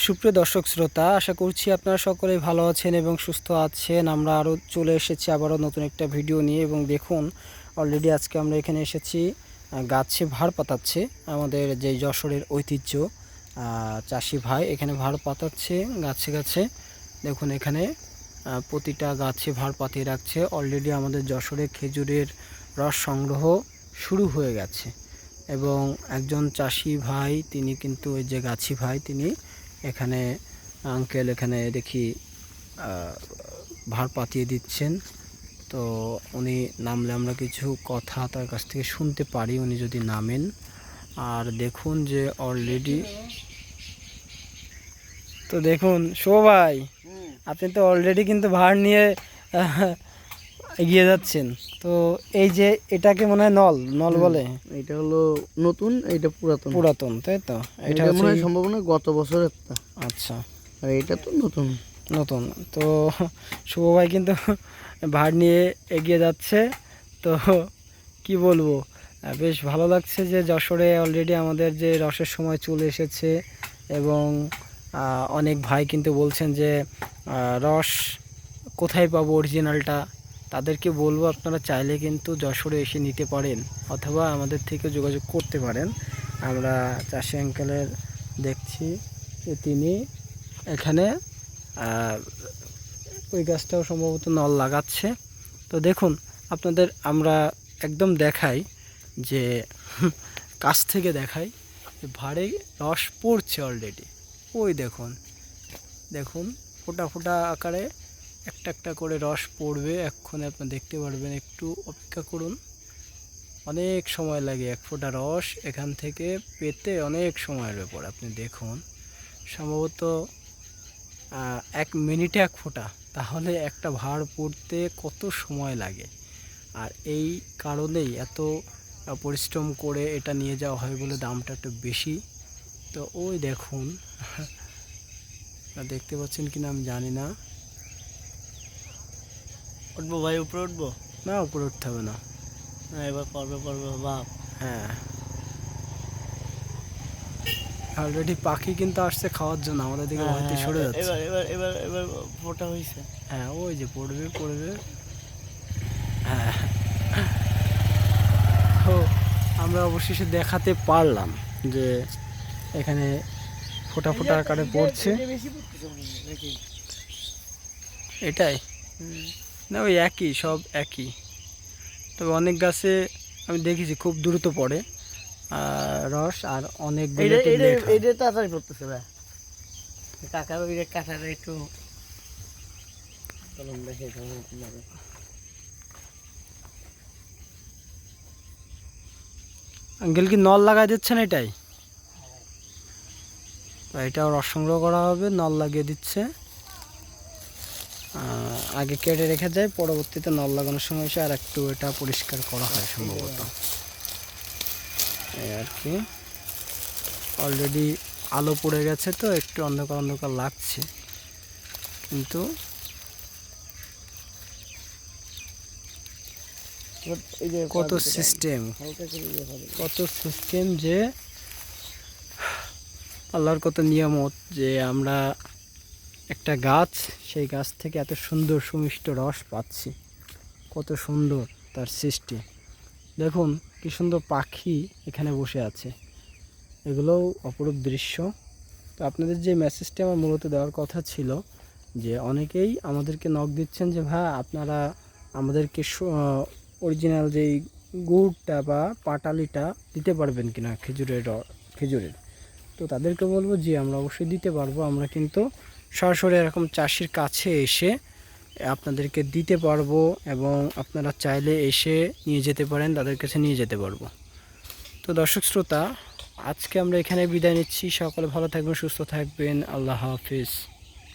সুপ্রিয় দর্শক শ্রোতা, আশা করছি আপনারা সকলেই ভালো আছেন এবং সুস্থ আছেন। আমরা আরও চলে এসেছি আবারও নতুন একটা ভিডিও নিয়ে। এবং দেখুন, অলরেডি আজকে আমরা এখানে এসেছি গাছে ভাড় পাতাচ্ছে আমাদের যে যশোরের ঐতিহ্য চাষি ভাই এখানে ভাড় পাতাচ্ছে গাছে গাছে। দেখুন এখানে প্রতিটা গাছে ভাড় পাতিয়ে রাখছে। অলরেডি আমাদের যশোরে খেজুরের রস সংগ্রহ শুরু হয়ে গেছে এবং একজন চাষি ভাই তিনি কিন্তু ওই যে গাছি ভাই তিনি এখানে আঙ্কেল এখানে দেখি ভাড় পাতিয়ে দিচ্ছেন। তো উনি নামলে আমরা কিছু কথা তার কাছ থেকে শুনতে পারি উনি যদি নামেন। আর দেখুন যে অলরেডি তো দেখুন শো ভাই, আপনি তো অলরেডি কিন্তু ভাড় নিয়ে এগিয়ে যাচ্ছেন। তো এই যে এটাকে মনে হয় নল নল বলে, এটা হলো নতুন, এটা পুরাতন। পুরাতন তাই তো? এটা মনে হয় সম্ভাবনা গত বছরের। আচ্ছা, আর এটা তো নতুন নতুন। তো শুভ ভাই কিন্তু ভাড় নিয়ে এগিয়ে যাচ্ছে। তো কি বলবো, বেশ ভালো লাগছে যে যশোরে অলরেডি আমাদের যে রসের সময় চলে এসেছে এবং অনেক ভাই কিন্তু বলছেন যে রস কোথায় পাবো অরিজিনালটা। তাদেরকে বলবো আপনারা চাইলে কিন্তু যশোরে এসে নিতে পারেন অথবা আমাদের থেকে যোগাযোগ করতে পারেন। আমরা চাষি আঙ্কেলের দেখছি যে তিনি এখানে ওই গাছটাও সম্ভবত নল লাগাচ্ছে। তো দেখুন আপনাদের আমরা একদম দেখাই যে কাছ থেকে দেখাই যে ভাড়ে রস পড়ছে অলরেডি। ওই দেখুন দেখুন ফোঁটা ফোঁটা আকারে একটা একটা করে রস পড়বে, এক্ষুনি আপনি দেখতে পারবেন। একটু অপেক্ষা করুন, অনেক সময় লাগে এক ফোঁটা রস এখান থেকে পেতে, অনেক সময়ের ব্যাপার। আপনি দেখুন সম্ভবত 1 মিনিটে 1 ফোঁটা, তাহলে একটা ভাড় পড়তে কত সময় লাগে। আর এই কারণেই এত পরিশ্রম করে এটা নিয়ে যাওয়া হয় বলে দামটা একটু বেশি। তো ওই দেখুন দেখতে পাচ্ছেন কিনা আমি জানি না। উঠবো ভাই, উপরে উঠবো না, উপরে উঠতে হবে না, এবার পর্বে পর্বে বাপ। হ্যাঁ অলরেডি পাখি কিন্তু আসছে খাওয়ার জন্য, আমাদের দিকে হয়তো সরে যাচ্ছে। এবার এবার এবার এবার ফোটা হয়েছে। হ্যাঁ ওই যে পড়বে পড়বে। হ্যাঁ তো আমরা অবশেষে দেখাতে পারলাম যে এখানে ফোঁটা ফোঁটা আকারে পড়ছে। এটাই না, ওই একই, সব একই। তবে অনেক গাছে আমি দেখেছি খুব দ্রুত পড়ে রস, আর অনেক তাড়াতাড়ি পড়তেছে ভাই। কাকার ওই কাঁঠাটা একটু দেখে আঙ্কেল কি নল লাগাই দিচ্ছেন? এটাই এটাও রস সংগ্রহ করা হবে, নল লাগিয়ে দিচ্ছে। আগে কেটে রেখে যায়, পরবর্তীতে নল লাগানোর সময় এসে আর একটু এটা পরিষ্কার করা হয় সম্ভবত। এই আর কি, অলরেডি আলো পড়ে গেছে তো একটু অন্ধকার অন্ধকার লাগছে, কিন্তু কত সিস্টেম, কত সিস্টেম যে আল্লাহর কত নিয়ামত যে আমরা একটা গাছ, সেই গাছ থেকে এত সুন্দর সুমিষ্ট রস পাচ্ছি। কত সুন্দর তার সৃষ্টি। দেখুন কি সুন্দর পাখি এখানে বসে আছে, এগুলোও অপরূপ দৃশ্য। তো আপনাদের যে মেসেজটা আমার মূলত দেওয়ার কথা ছিল যে অনেকেই আমাদেরকে নক দিচ্ছেন যে ভাই আপনারা আমাদেরকে অরিজিনাল যেই গুড়টা বা পাটালিটা দিতে পারবেন কিনা খেজুরের। তো তাদেরকে বলবো যে আমরা অবশ্যই দিতে পারবো। আমরা কিন্তু সরাসরি এরকম চাষির কাছে এসে আপনাদেরকে দিতে পারবো এবং আপনারা চাইলে এসে নিয়ে যেতে পারেন, তাদের কাছে নিয়ে যেতে পারবো। তো দর্শক শ্রোতা, আজকে আমরা এখানে বিদায় নিচ্ছি। সকলে ভালো থাকবেন, সুস্থ থাকবেন। আল্লাহ হাফিজ।